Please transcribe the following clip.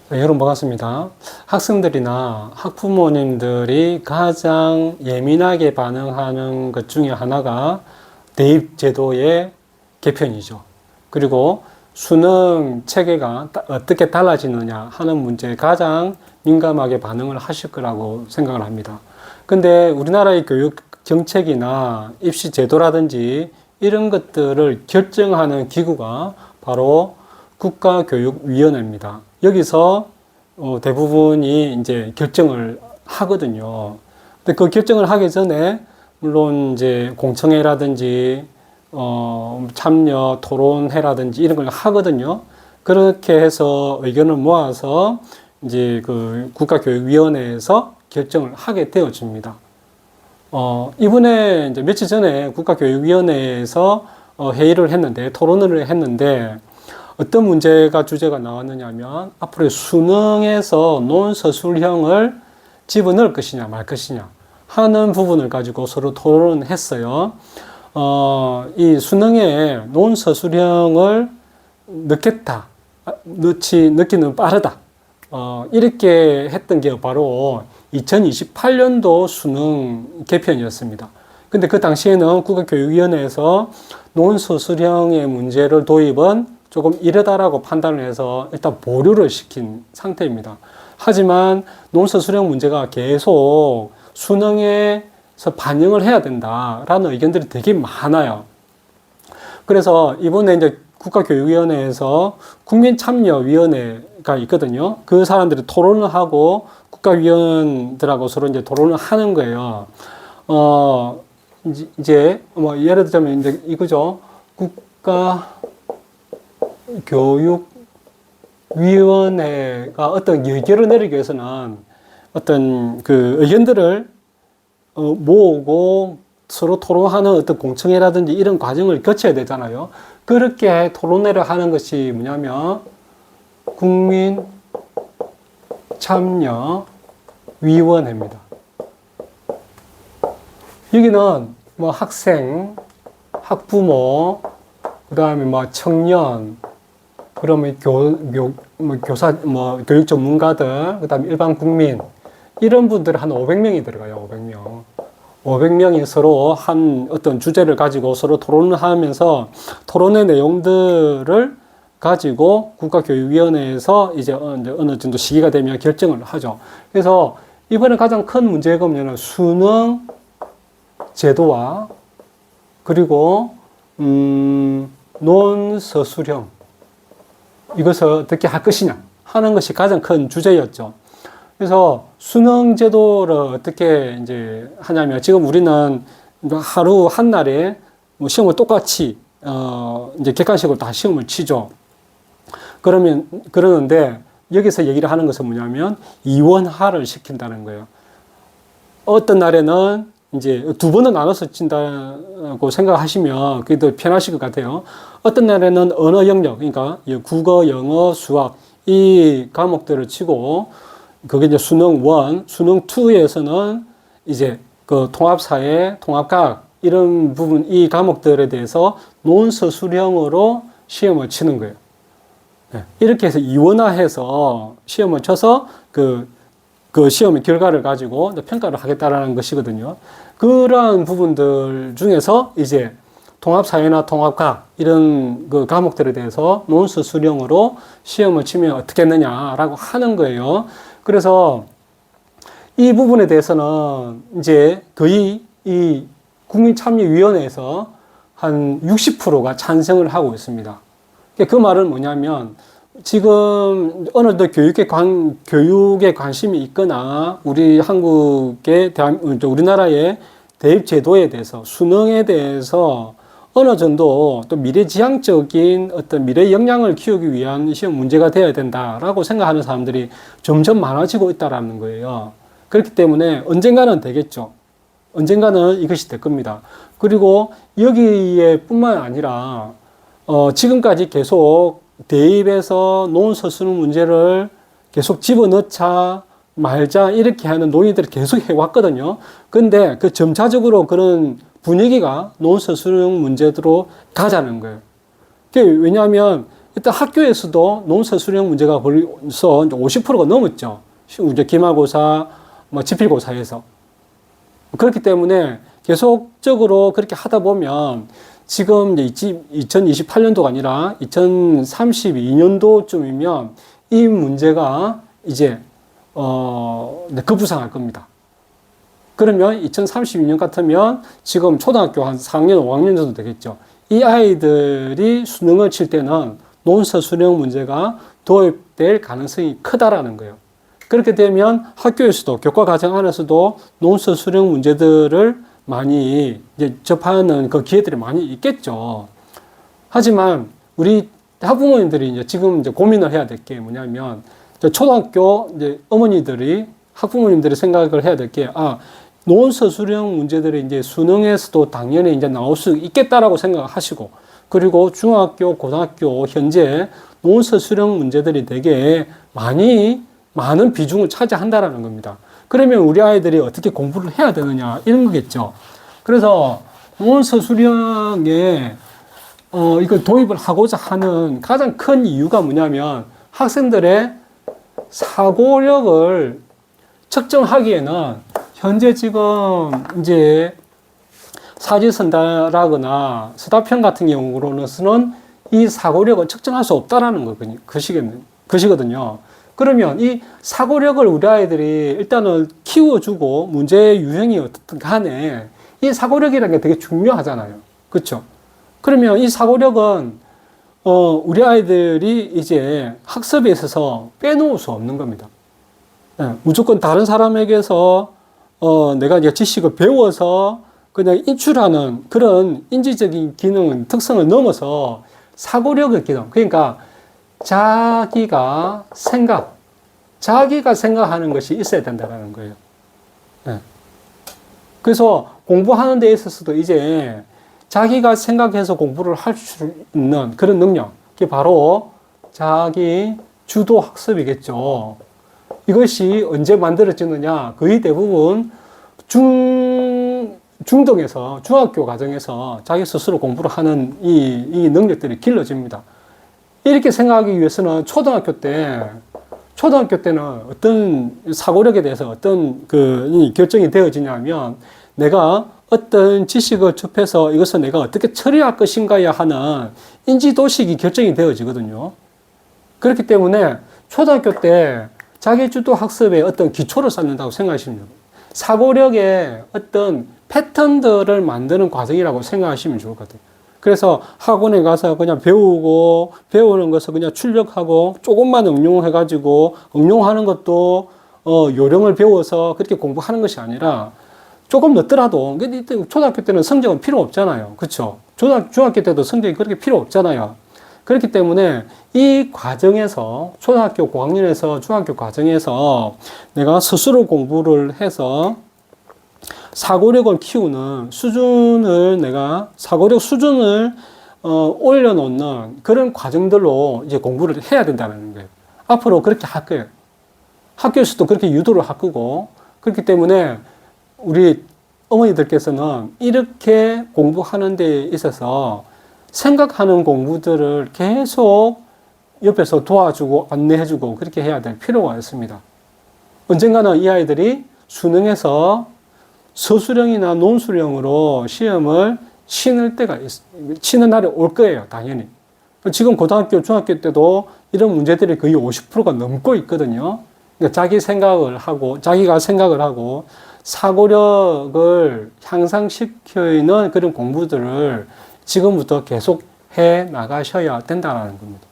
네, 여러분 반갑습니다. 학생들이나 학부모님들이 가장 예민하게 반응하는 것 중에 하나가 대입제도의 개편이죠. 그리고 수능 체계가 어떻게 달라지느냐 하는 문제에 가장 민감하게 반응을 하실 거라고 생각을 합니다. 근데 우리나라의 교육 정책이나 입시 제도라든지 이런 것들을 결정하는 기구가 바로 국가교육위원회입니다. 여기서 대부분이 이제 결정을 하거든요. 근데 그 결정을 하기 전에 물론 이제 공청회라든지 참여 토론회라든지 이런 걸 하거든요. 그렇게 해서 의견을 모아서 이제 그 국가교육위원회에서 결정을 하게 되어집니다. 이번에 이제 며칠 전에 국가교육위원회에서 회의를 했는데 토론을 했는데 어떤 문제가 주제가 나왔느냐면 앞으로 수능에서 논서술형을 집어넣을 것이냐 말 것이냐 하는 부분을 가지고 서로 토론을 했어요. 이 수능에 논서술형을 넣겠다, 넣기는 빠르다. 이렇게 했던 게 바로 2028년도 수능 개편이었습니다. 근데 그 당시에는 국가교육위원회에서 논서술형의 문제를 도입은 조금 이르다라고 판단을 해서 일단 보류를 시킨 상태입니다. 하지만 논서술형 문제가 계속 수능에서 반영을 해야 된다라는 의견들이 되게 많아요. 그래서 이번에 이제 국가교육위원회에서 국민참여위원회가 있거든요. 그 사람들이 토론을 하고 국가위원들하고 서로 이제 토론을 하는 거예요. 이제 뭐 예를 들자면 이제 이거죠. 국가교육위원회가 어떤 의결을 내리기 위해서는 어떤 그 의견들을 모으고 서로 토론하는 어떤 공청회라든지 이런 과정을 거쳐야 되잖아요. 그렇게 토론회를 하는 것이 뭐냐면 국민참여위원회입니다. 여기는 뭐 학생, 학부모, 그 다음에 뭐 청년, 그러면 교사, 교육 전문가들, 그 다음에 일반 국민, 이런 분들 한 500명이 들어가요, 500명. 500명이 서로 한 어떤 주제를 가지고 서로 토론을 하면서 토론의 내용들을 가지고 국가교육위원회에서 이제 어느 정도 시기가 되면 결정을 하죠. 그래서 이번에 가장 큰 문제가 뭐냐면 수능 제도와 그리고 논서술형 이것을 어떻게 할 것이냐 하는 것이 가장 큰 주제였죠. 그래서 수능 제도를 어떻게 이제 하냐면 지금 우리는 하루 한 날에 뭐 시험을 똑같이 이제 객관식으로 다 시험을 치죠. 그러는데 여기서 얘기를 하는 것은 뭐냐면 이원화를 시킨다는 거예요. 어떤 날에는 이제 두 번은 나눠서 친다고 생각하시면 그게 더 편하실 것 같아요. 어떤 날에는 언어 영역, 그러니까 국어, 영어, 수학 이 과목들을 치고 그게 이제 수능 1, 수능 2에서는 이제 그 통합사회, 통합과학 이런 부분 이 과목들에 대해서 논서술형으로 시험을 치는 거예요. 네. 이렇게 해서 이원화해서 시험을 쳐서 그 시험의 결과를 가지고 평가를 하겠다라는 것이거든요. 그러한 부분들 중에서 이제 통합사회나 통합과학 이런 그 과목들에 대해서 논서술형으로 시험을 치면 어떻게 했느냐라고 하는 거예요. 그래서 이 부분에 대해서는 이제 거의 이 국민참여위원회에서 한 60%가 찬성을 하고 있습니다. 그 말은 뭐냐면 지금 어느 정도 교육에 관심이 있거나 우리 우리나라의 대입제도에 대해서 수능에 대해서 어느 정도 또 미래지향적인 어떤 미래 역량을 키우기 위한 시험 문제가 되어야 된다라고 생각하는 사람들이 점점 많아지고 있다라는 거예요. 그렇기 때문에 언젠가는 되겠죠. 언젠가는 이것이 될 겁니다. 그리고 여기에 뿐만 아니라 지금까지 계속 대입에서 논서수능 문제를 계속 집어넣자 말자 이렇게 하는 논의들을 계속 해왔거든요. 근데 그 점차적으로 그런 분위기가 논서수능 문제로 가자는 거예요. 왜냐하면 일단 학교에서도 논술 수령 문제가 벌써 이제 50%가 넘었죠. 이제 기말고사, 뭐 지필고사에서. 그렇기 때문에 계속적으로 그렇게 하다 보면 지금 이제 2028년도가 아니라 2032년도쯤이면 이 문제가 이제 급부상할 겁니다. 그러면 2032년 같으면 지금 초등학교 한 4학년, 5학년 정도 되겠죠. 이 아이들이 수능을 칠 때는 논술 수령 문제가 도입될 가능성이 크다라는 거예요. 그렇게 되면 학교에서도 교과 과정 안에서도 논술 수령 문제들을 많이 이제 접하는 그 기회들이 많이 있겠죠. 하지만 우리 학부모님들이 이제 지금 이제 고민을 해야 될 게 뭐냐면 초등학교 이제 어머니들이 학부모님들이 생각을 해야 될 게 논술 수령 문제들이 이제 수능에서도 당연히 이제 나올 수 있겠다라고 생각하시고 그리고 중학교, 고등학교 현재 논술 수령 문제들이 되게 많은 비중을 차지한다라는 겁니다. 그러면 우리 아이들이 어떻게 공부를 해야 되느냐 이런 거겠죠. 그래서 논술 수령에 이걸 도입을 하고자 하는 가장 큰 이유가 뭐냐면 학생들의 사고력을 측정하기에는 현재 지금 이제 사지선다라거나 서답형 같은 경우로는 이 사고력을 측정할 수 없다라는 것이거든요. 그러면 이 사고력을 우리 아이들이 일단은 키워주고 문제의 유형이 어떻든 간에 이 사고력이라는 게 되게 중요하잖아요. 그렇죠? 그러면 이 사고력은 우리 아이들이 이제 학습에 있어서 빼놓을 수 없는 겁니다. 네, 무조건 다른 사람에게서 내가 이제 지식을 배워서 그냥 인출하는 그런 인지적인 기능, 특성을 넘어서 사고력의 기능. 그러니까 자기가 생각하는 것이 있어야 된다는 거예요. 네. 그래서 공부하는 데 있어서도 이제 자기가 생각해서 공부를 할 수 있는 그런 능력. 그게 바로 자기 주도 학습이겠죠. 이것이 언제 만들어지느냐? 거의 대부분 중등에서, 중학교 과정에서 자기 스스로 공부를 하는 이 능력들이 길러집니다. 이렇게 생각하기 위해서는 초등학교 때는 어떤 사고력에 대해서 어떤 결정이 되어지냐면 내가 어떤 지식을 접해서 이것을 내가 어떻게 처리할 것인가야 하는 인지도식이 결정이 되어지거든요. 그렇기 때문에 초등학교 때 자기주도 학습의 어떤 기초를 쌓는다고 생각하시면 됩니다. 사고력의 어떤 패턴들을 만드는 과정이라고 생각하시면 좋을 것 같아요. 그래서 학원에 가서 그냥 배우는 것을 그냥 출력하고 조금만 응용해가지고 응용하는 것도 요령을 배워서 그렇게 공부하는 것이 아니라 조금 늦더라도 초등학교 때는 성적은 필요 없잖아요. 그렇죠? 중학교 때도 성적이 그렇게 필요 없잖아요. 그렇기 때문에 이 과정에서 초등학교 고학년에서 중학교 과정에서 내가 스스로 공부를 해서 사고력을 키우는 사고력 수준을 올려놓는 그런 과정들로 이제 공부를 해야 된다는 거예요. 앞으로 그렇게 할 거예요. 학교에서도 그렇게 유도를 할 거고, 그렇기 때문에 우리 어머니들께서는 이렇게 공부하는 데 있어서 생각하는 공부들을 계속 옆에서 도와주고 안내해주고 그렇게 해야 될 필요가 있습니다. 언젠가는 이 아이들이 수능에서 서술형이나 논술형으로 시험을 치는 날이 올 거예요, 당연히. 지금 고등학교, 중학교 때도 이런 문제들이 거의 50%가 넘고 있거든요. 그러니까 자기가 생각을 하고 사고력을 향상시키는 그런 공부들을 지금부터 계속 해 나가셔야 된다는 겁니다.